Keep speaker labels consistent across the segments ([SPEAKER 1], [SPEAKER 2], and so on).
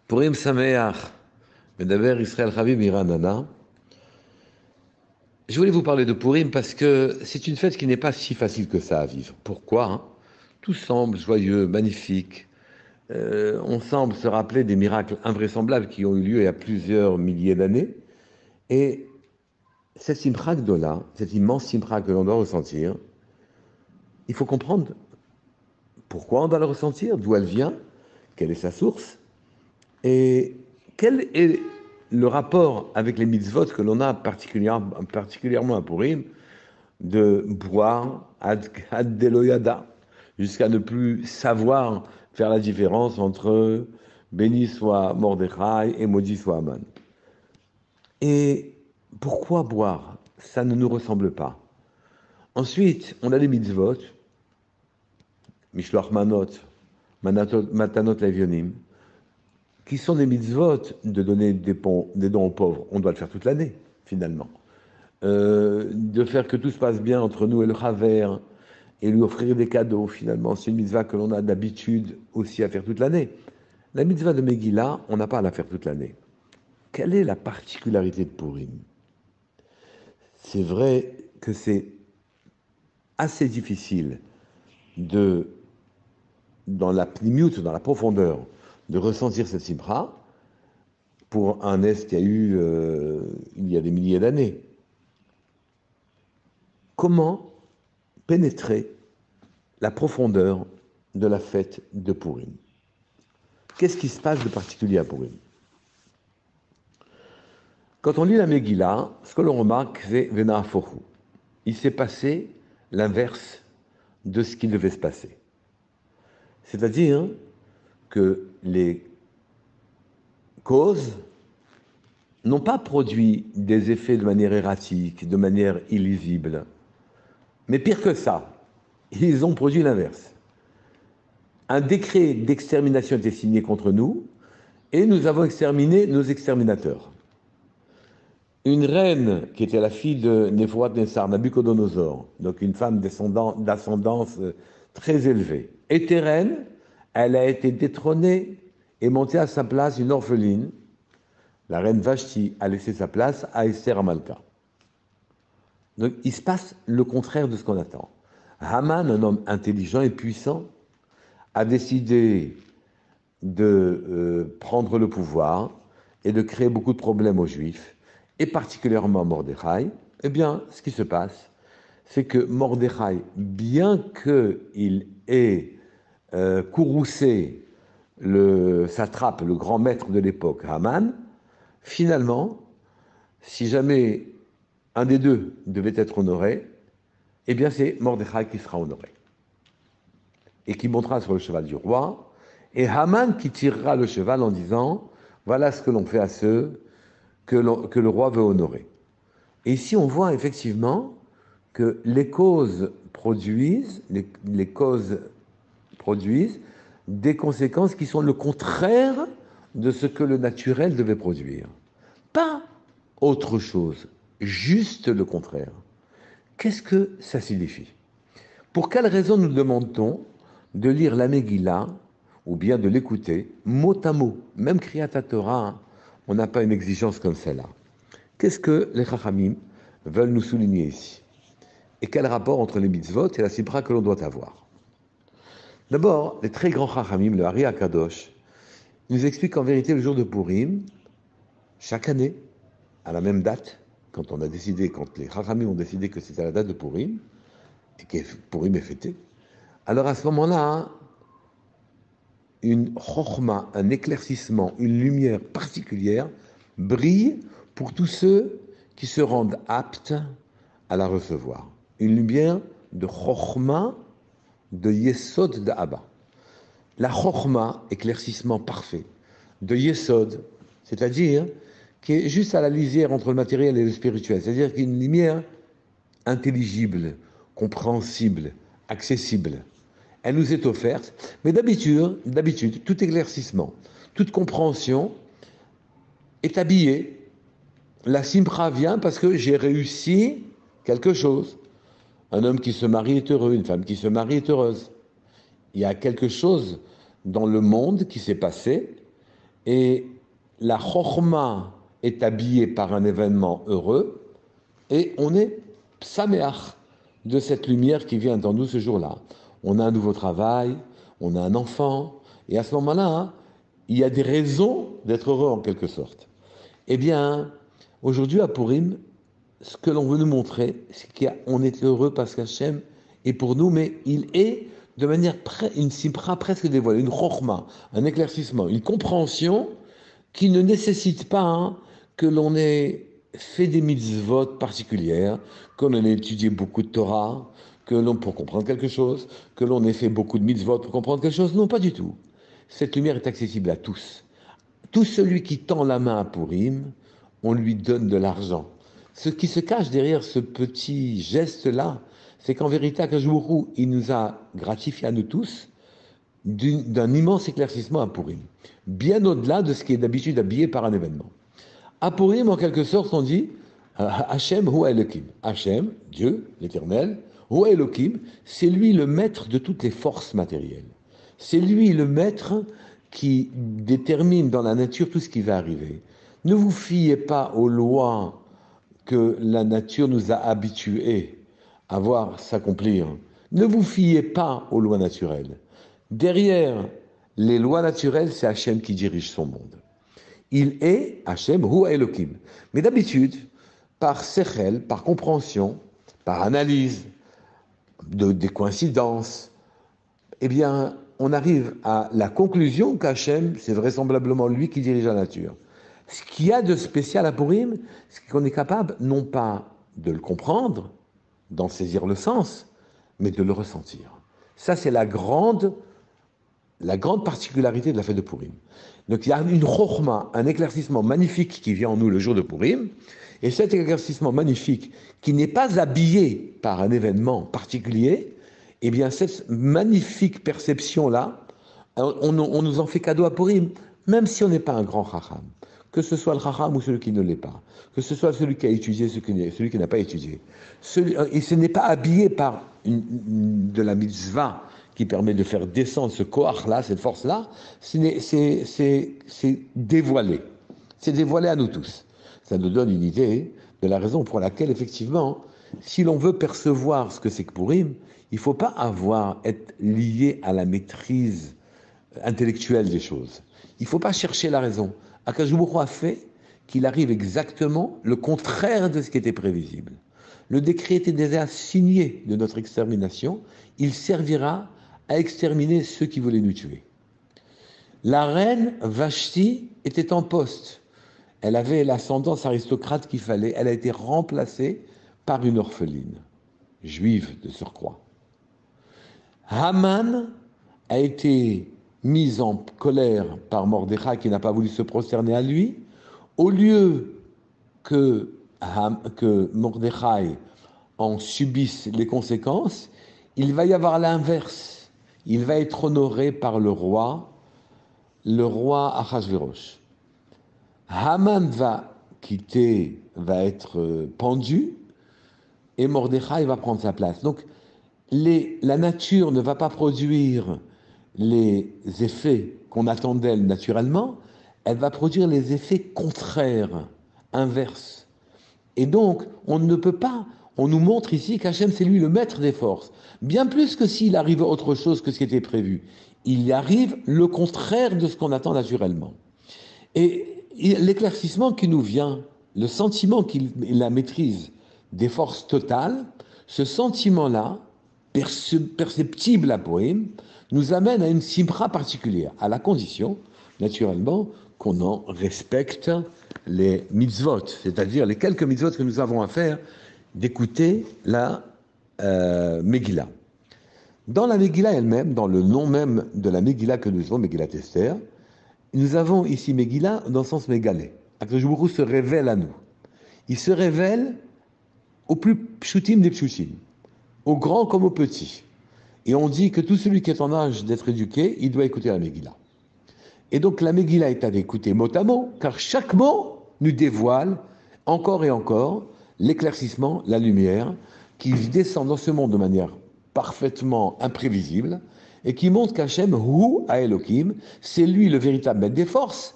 [SPEAKER 1] Purim Sameach, Medaber Israël Chaviv Miranana. Je voulais vous parler de Purim parce que c'est une fête qui n'est pas si facile que ça à vivre. Pourquoi hein? Tout semble joyeux, magnifique. On semble se rappeler des miracles invraisemblables qui ont eu lieu il y a plusieurs milliers d'années. Et cette Simcha Gdola, cette immense Simcha que l'on doit ressentir, il faut comprendre pourquoi on doit le ressentir, d'où elle vient, quelle est sa source, et quel est le rapport avec les mitzvot que l'on a particulièrement à Purim, de boire ad deloyada, jusqu'à ne plus savoir faire la différence entre béni soit Mordechai et maudit soit Aman. Et pourquoi boire? Ça ne nous ressemble pas. Ensuite, on a les mitzvot, Mishloach Manot, Matanot Levionim, qui sont des mitzvot de donner des dons aux pauvres. On doit le faire toute l'année, finalement. De faire que tout se passe bien entre nous et le Chaver, et lui offrir des cadeaux, finalement. C'est une mitzvah que l'on a d'habitude aussi à faire toute l'année. La mitzvah de Megillah, on n'a pas à la faire toute l'année. Quelle est la particularité de Purim? C'est vrai que c'est assez difficile dans la pnimiut, dans la profondeur, de ressentir cette simcha pour un est qui a eu il y a des milliers d'années. Comment pénétrer la profondeur de la fête de Purim? Qu'est-ce qui se passe de particulier à Purim? Quand on lit la Megillah, ce que l'on remarque, c'est Venafochu. Il s'est passé l'inverse de ce qui devait se passer. C'est-à-dire que les causes n'ont pas produit des effets de manière erratique, de manière illisible. Mais pire que ça, ils ont produit l'inverse. Un décret d'extermination était signé contre nous et nous avons exterminé nos exterminateurs. Une reine qui était la fille de Nebuchadnezzar, Nabucodonosor, donc une femme d'ascendance très élevée, était reine, elle a été détrônée et montée à sa place une orpheline. La reine Vashti a laissé sa place à Esther Amalka. Donc il se passe le contraire de ce qu'on attend. Haman, un homme intelligent et puissant, a décidé de prendre le pouvoir et de créer beaucoup de problèmes aux Juifs, et particulièrement à Mordechai. Eh bien, ce qui se passe, c'est que Mordechai, bien qu'il ait courroucé le satrape, le grand maître de l'époque, Haman, finalement, si jamais un des deux devait être honoré, eh bien c'est Mordechai qui sera honoré. Et qui montera sur le cheval du roi, et Haman qui tirera le cheval en disant « Voilà ce que l'on fait à ceux que le roi veut honorer ». Et ici, on voit effectivement que les causes produisent des conséquences qui sont le contraire de ce que le naturel devait produire. Pas autre chose, juste le contraire. Qu'est-ce que ça signifie? Pour quelle raison nous demande-t-on de lire la Megillah ou bien de l'écouter mot à mot? Même Kriyat Torah, on n'a pas une exigence comme celle-là. Qu'est-ce que les Chachamim veulent nous souligner ici? Et quel rapport entre les mitzvot et la sibra que l'on doit avoir? D'abord, les très grands Chachamim, le Hari HaKadosh, nous expliquent qu'en vérité, le jour de Purim, chaque année, à la même date, quand les Chachamim ont décidé que c'était la date de Purim, et que Purim est fêté, alors à ce moment-là, une chokhma, un éclaircissement, une lumière particulière brille pour tous ceux qui se rendent aptes à la recevoir. Une lumière de chokhma, de yesod de Abba. La chokhma, éclaircissement parfait, de yesod, c'est-à-dire qui est juste à la lisière entre le matériel et le spirituel, c'est-à-dire qu'il y a une lumière intelligible, compréhensible, accessible. Elle nous est offerte, mais d'habitude, tout éclaircissement, toute compréhension est habillée. La simcha vient parce que j'ai réussi quelque chose. Un homme qui se marie est heureux, une femme qui se marie est heureuse. Il y a quelque chose dans le monde qui s'est passé Et la chokhma est habillée par un événement heureux, et on est saméach de cette lumière qui vient dans nous ce jour-là. On a un nouveau travail, on a un enfant, et à ce moment-là, hein, il y a des raisons d'être heureux en quelque sorte. Eh bien, aujourd'hui à Purim, ce que l'on veut nous montrer, c'est qu'on est heureux parce qu'Hachem est pour nous, mais il est de manière une simpra presque dévoilée, une chokhma, un éclaircissement, une compréhension qui ne nécessite pas hein, que l'on ait fait des mitzvot particulières, que l'on ait étudié beaucoup de Torah, que l'on pour comprendre quelque chose, que l'on ait fait beaucoup de mitzvot pour comprendre quelque chose. Non, pas du tout. Cette lumière est accessible à tous. Tout celui qui tend la main à Purim, on lui donne de l'argent. Ce qui se cache derrière ce petit geste-là, c'est qu'en vérité, Akadosh Baruch Hu, il nous a gratifié à nous tous d'un immense éclaircissement à Purim, bien au-delà de ce qui est d'habitude habillé par un événement. À Purim, en quelque sorte, on dit Hachem Hu Elokim. Hachem, Dieu, l'Éternel, Hu Elokim, c'est lui le maître de toutes les forces matérielles. C'est lui le maître qui détermine dans la nature tout ce qui va arriver. Ne vous fiez pas aux lois que la nature nous a habitués à voir s'accomplir. Ne vous fiez pas aux lois naturelles. Derrière les lois naturelles, c'est Hachem qui dirige son monde. Il est Hachem Hu Elokim. Mais d'habitude, par sechel, par compréhension, par analyse des coïncidences, eh bien, on arrive à la conclusion qu'Hachem, c'est vraisemblablement lui qui dirige la nature. Ce qu'il y a de spécial à Purim, c'est qu'on est capable non pas de le comprendre, d'en saisir le sens, mais de le ressentir. Ça, c'est la grande particularité de la fête de Purim. Donc il y a une chokhma, un éclaircissement magnifique qui vient en nous le jour de Purim, et cet éclaircissement magnifique qui n'est pas habillé par un événement particulier, eh bien cette magnifique perception-là, on nous en fait cadeau à Purim, même si on n'est pas un grand chacham, que ce soit le chacham ou celui qui ne l'est pas, que ce soit celui qui a étudié, celui qui n'a pas étudié. Et ce n'est pas habillé par de la mitzvah, qui permet de faire descendre ce koach-là, cette force-là, c'est dévoilé. C'est dévoilé à nous tous. Ça nous donne une idée de la raison pour laquelle, effectivement, si l'on veut percevoir ce que c'est que Purim, il ne faut pas être lié à la maîtrise intellectuelle des choses. Il ne faut pas chercher la raison. Akadosh Baruch Hu a fait qu'il arrive exactement le contraire de ce qui était prévisible. Le décret était déjà signé de notre extermination. Il servira à exterminer ceux qui voulaient nous tuer. La reine Vashti était en poste. Elle avait l'ascendance aristocrate qu'il fallait. Elle a été remplacée par une orpheline, juive de surcroît. Haman a été mis en colère par Mordechai qui n'a pas voulu se prosterner à lui. Au lieu que Mordechai en subisse les conséquences, il va y avoir l'inverse. Il va être honoré par le roi Achashverosh. Haman va être pendu, et Mordechai va prendre sa place. Donc, la nature ne va pas produire les effets qu'on attend d'elle naturellement, elle va produire les effets contraires, inverses. Et donc, on nous montre ici qu'Hachem, c'est lui le maître des forces. Bien plus que s'il arrive autre chose que ce qui était prévu. Il y arrive le contraire de ce qu'on attend naturellement. Et l'éclaircissement qui nous vient, le sentiment qu'il la maîtrise des forces totales, ce sentiment-là, perceptible à Purim, nous amène à une simpra particulière, à la condition, naturellement, qu'on en respecte les mitzvot, c'est-à-dire les quelques mitzvot que nous avons à faire, d'écouter la Megillah. Dans la Megillah elle-même, dans le nom même de la Megillah que nous avons, Megillat Esther, nous avons ici Megillah dans le sens mégalé. Akadosh Baruch Hu se révèle à nous. Il se révèle au plus pshutim des pshutim, au grand comme au petit. Et on dit que tout celui qui est en âge d'être éduqué, il doit écouter la Megillah. Et donc la Megillah est à écouter mot à mot, car chaque mot nous dévoile encore et encore l'éclaircissement, la lumière, qui descend dans ce monde de manière parfaitement imprévisible, et qui montre qu'Hachem, Hu Elokim, c'est lui le véritable maître des forces,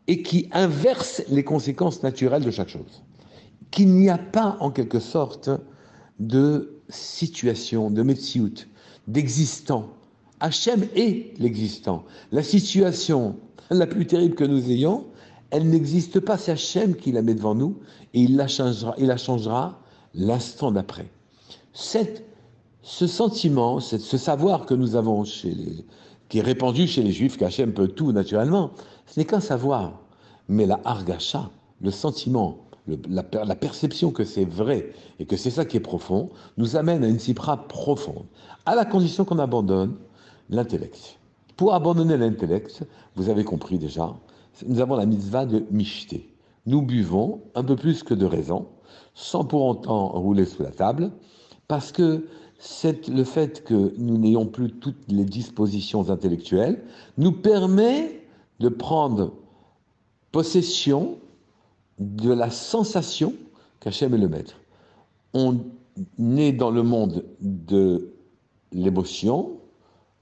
[SPEAKER 1] et qui inverse les conséquences naturelles de chaque chose. Qu'il n'y a pas, en quelque sorte, de situation, de metsiout, d'existant. Hachem est l'existant. La situation la plus terrible que nous ayons, elle n'existe pas, c'est Hachem qui la met devant nous et il la changera l'instant d'après. Ce sentiment, ce savoir que nous avons qui est répandu chez les Juifs, qu'Hachem peut tout naturellement, ce n'est qu'un savoir. Mais la hargasha, le sentiment, la perception que c'est vrai et que c'est ça qui est profond, nous amène à une sipra profonde, à la condition qu'on abandonne l'intellect. Pour abandonner l'intellect, vous avez compris déjà, nous avons la mitzvah de mishté. Nous buvons un peu plus que de raison, sans pour autant rouler sous la table, parce que le fait que nous n'ayons plus toutes les dispositions intellectuelles nous permet de prendre possession de la sensation qu'Hachem est le maître. On est dans le monde de l'émotion,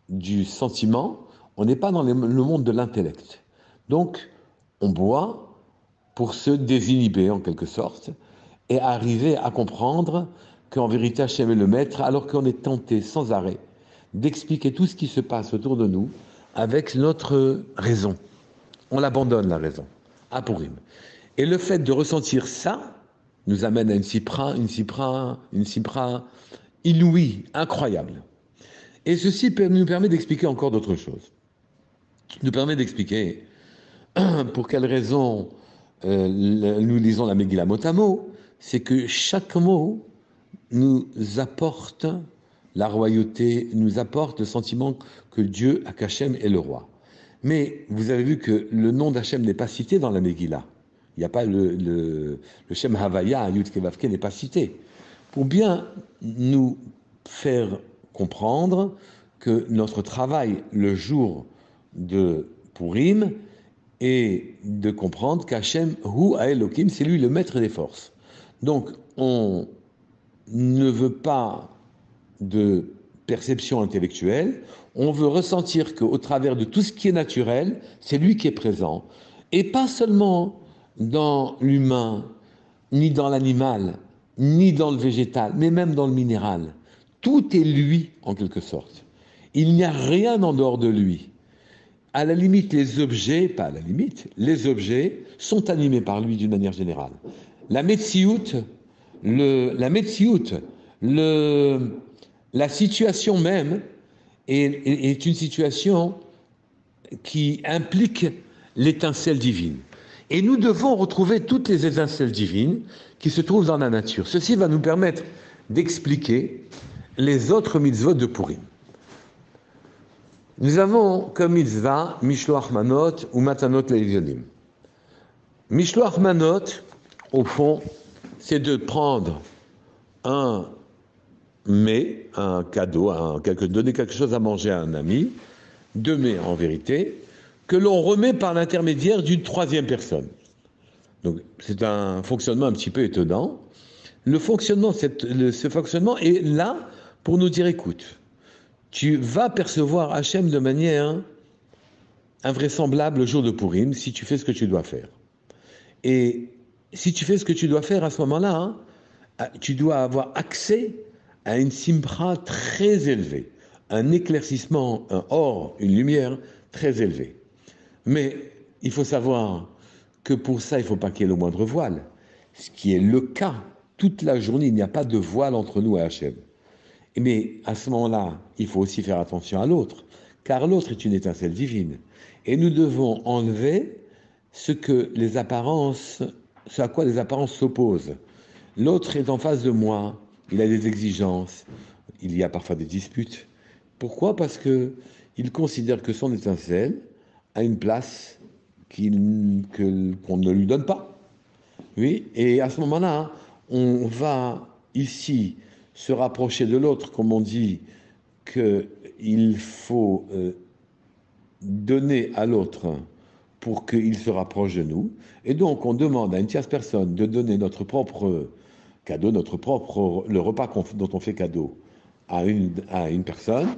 [SPEAKER 1] du sentiment, on n'est pas dans le monde de l'intellect. Donc, on boit pour se désinhiber en quelque sorte et arriver à comprendre qu'en vérité Hachem est le maître, alors qu'on est tenté sans arrêt d'expliquer tout ce qui se passe autour de nous avec notre raison. On l'abandonne, la raison, à Purim. Et le fait de ressentir ça nous amène à une sipra inouïe, incroyable. Et ceci nous permet d'expliquer encore d'autres choses. Nous permet d'expliquer pour quelle raison nous lisons la Megillah mot à mot, c'est que chaque mot nous apporte la royauté, nous apporte le sentiment que Dieu, qu'Hachem est le roi. Mais vous avez vu que le nom d'Hachem n'est pas cité dans la Megillah. Il n'y a pas le Shem Havaya, Yud Kei Vav Kei n'est pas cité. Pour bien nous faire comprendre que notre travail le jour de Purim est de comprendre qu'Hachem, Hu Haelokim, c'est lui le maître des forces. Donc on ne veut pas de perception intellectuelle, on veut ressentir qu'au travers de tout ce qui est naturel, c'est lui qui est présent. Et pas seulement dans l'humain, ni dans l'animal, ni dans le végétal, mais même dans le minéral. Tout est lui, en quelque sorte. Il n'y a rien en dehors de lui. À la limite, les objets, pas à la limite, les objets sont animés par lui d'une manière générale. La metsiout, la situation même est une situation qui implique l'étincelle divine. Et nous devons retrouver toutes les étincelles divines qui se trouvent dans la nature. Ceci va nous permettre d'expliquer les autres mitzvot de Purim. Nous avons comme mitzvah Mishloach Manot ou Matanot Leilionim. Mishloach Manot, au fond, c'est de prendre un mets, un cadeau, donner quelque chose à manger à un ami, deux mets en vérité, que l'on remet par l'intermédiaire d'une troisième personne. Donc c'est un fonctionnement un petit peu étonnant. Ce fonctionnement est là pour nous dire, écoute, tu vas percevoir Hachem de manière invraisemblable le jour de Purim si tu fais ce que tu dois faire. Et si tu fais ce que tu dois faire à ce moment-là, tu dois avoir accès à une simcha très élevée, un éclaircissement, un or, une lumière très élevée. Mais il faut savoir que pour ça, il ne faut pas qu'il y ait le moindre voile. Ce qui est le cas, toute la journée, il n'y a pas de voile entre nous et Hachem. Mais à ce moment-là, il faut aussi faire attention à l'autre, car l'autre est une étincelle divine. Et nous devons enlever ce à quoi les apparences s'opposent. L'autre est en face de moi, il a des exigences, il y a parfois des disputes. Pourquoi ? Parce qu'il considère que son étincelle a une place qu'on ne lui donne pas. Oui, et à ce moment-là, on va ici se rapprocher de l'autre, comme on dit qu'il faut donner à l'autre pour qu'il se rapproche de nous. Et donc, on demande à une tierce personne de donner notre propre cadeau, le repas dont on fait cadeau à une personne,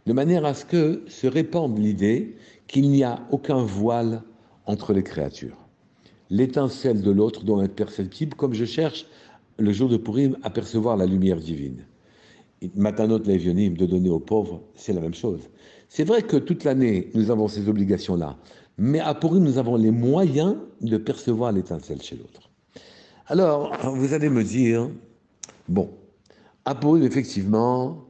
[SPEAKER 1] de manière à ce que se répande l'idée qu'il n'y a aucun voile entre les créatures. L'étincelle de l'autre doit être perceptible comme je cherche le jour de Purim à percevoir la lumière divine. Matanot Levionim, de donner aux pauvres, c'est la même chose. C'est vrai que toute l'année, nous avons ces obligations-là, mais à Purim, nous avons les moyens de percevoir l'étincelle chez l'autre. Alors, vous allez me dire, bon, à Purim, effectivement,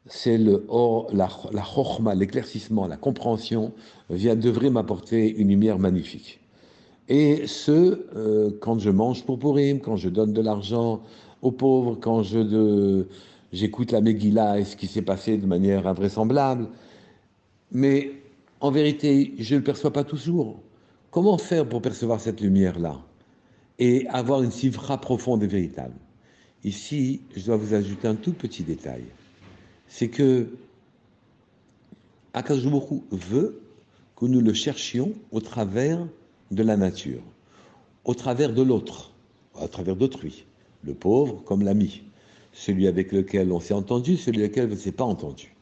[SPEAKER 1] c'est la chokhma, l'éclaircissement, la compréhension, devrait m'apporter une lumière magnifique. Et quand je mange pour Purim, quand je donne de l'argent aux pauvres, quand j'écoute la Megillah et ce qui s'est passé de manière invraisemblable. Mais en vérité, je ne le perçois pas toujours. Comment faire pour percevoir cette lumière-là et avoir une sivra profonde et véritable? Ici, je dois vous ajouter un tout petit détail. C'est que Akadosh Baruch Hu veut que nous le cherchions au travers de la nature, au travers de l'autre, à travers d'autrui, le pauvre comme l'ami, celui avec lequel on s'est entendu, celui avec lequel on ne s'est pas entendu.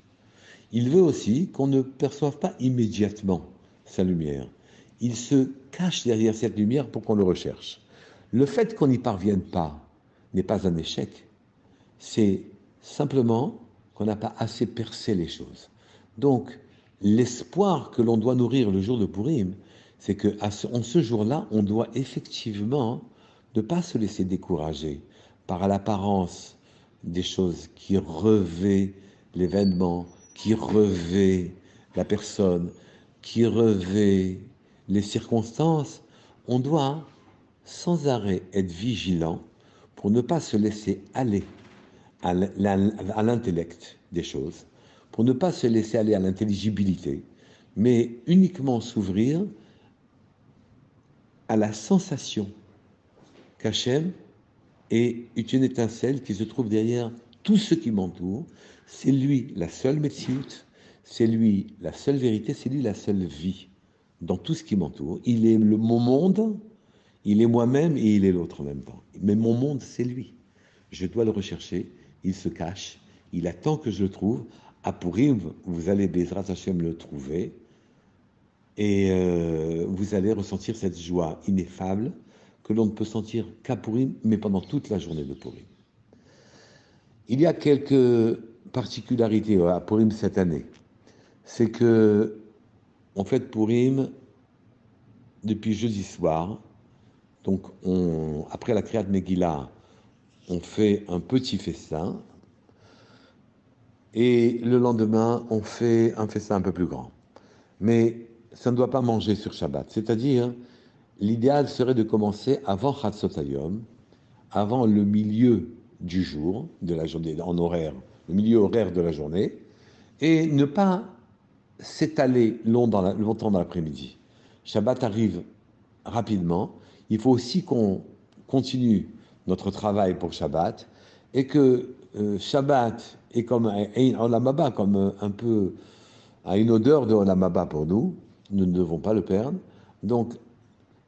[SPEAKER 1] Il veut aussi qu'on ne perçoive pas immédiatement sa lumière. Il se cache derrière cette lumière pour qu'on le recherche. Le fait qu'on n'y parvienne pas n'est pas un échec, c'est simplement qu'on n'a pas assez percé les choses. Donc, l'espoir que l'on doit nourrir le jour de Purim, c'est qu'en ce jour-là, on doit effectivement ne pas se laisser décourager par l'apparence des choses qui revêt l'événement, qui revêt la personne, qui revêt les circonstances. On doit sans arrêt être vigilant pour ne pas se laisser aller à l'intellect des choses, pour ne pas se laisser aller à l'intelligibilité, mais uniquement s'ouvrir à la sensation qu'Hachem est une étincelle qui se trouve derrière tout ce qui m'entoure. C'est lui la seule Metsiout, c'est lui la seule vérité, c'est lui la seule vie dans tout ce qui m'entoure. Il est mon monde, il est moi-même et il est l'autre en même temps. Mais mon monde, c'est lui. Je dois le rechercher, il se cache, il attend que je le trouve. À Purim, vous allez, Bezrat Hashem, le trouver et vous allez ressentir cette joie ineffable que l'on ne peut sentir qu'à Purim, mais pendant toute la journée de Purim. Il y a quelques particularités à Purim cette année. C'est que, on fête Purim depuis jeudi soir. Donc, après la Kriyat Megillah, on fait un petit festin. Et le lendemain, on fait un festin un peu plus grand. Mais ça ne doit pas manger sur Shabbat. C'est-à-dire, l'idéal serait de commencer avant Chatzot Hayom, avant le milieu du jour, de la journée, en horaire, le milieu horaire de la journée, et ne pas s'étaler longtemps dans l'après-midi. Shabbat arrive rapidement. Il faut aussi qu'on continue notre travail pour Shabbat et que Shabbat est comme un Olam Haba, comme un peu a une odeur de Olam Haba pour nous. Nous ne devons pas le perdre. Donc,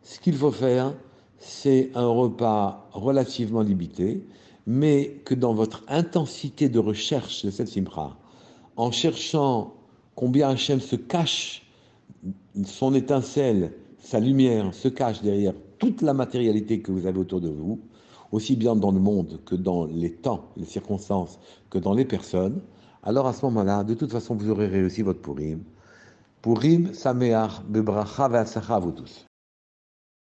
[SPEAKER 1] ce qu'il faut faire, c'est un repas relativement limité, mais que dans votre intensité de recherche de cette simra, en cherchant combien Hachem se cache, son étincelle, sa lumière se cache derrière toute la matérialité que vous avez autour de vous, aussi bien dans le monde que dans les temps, les circonstances, que dans les personnes, alors à ce moment-là, de toute façon, vous aurez réussi votre Purim. Purim, Sameach, Bebracha, Ve'atzlacha à vous tous.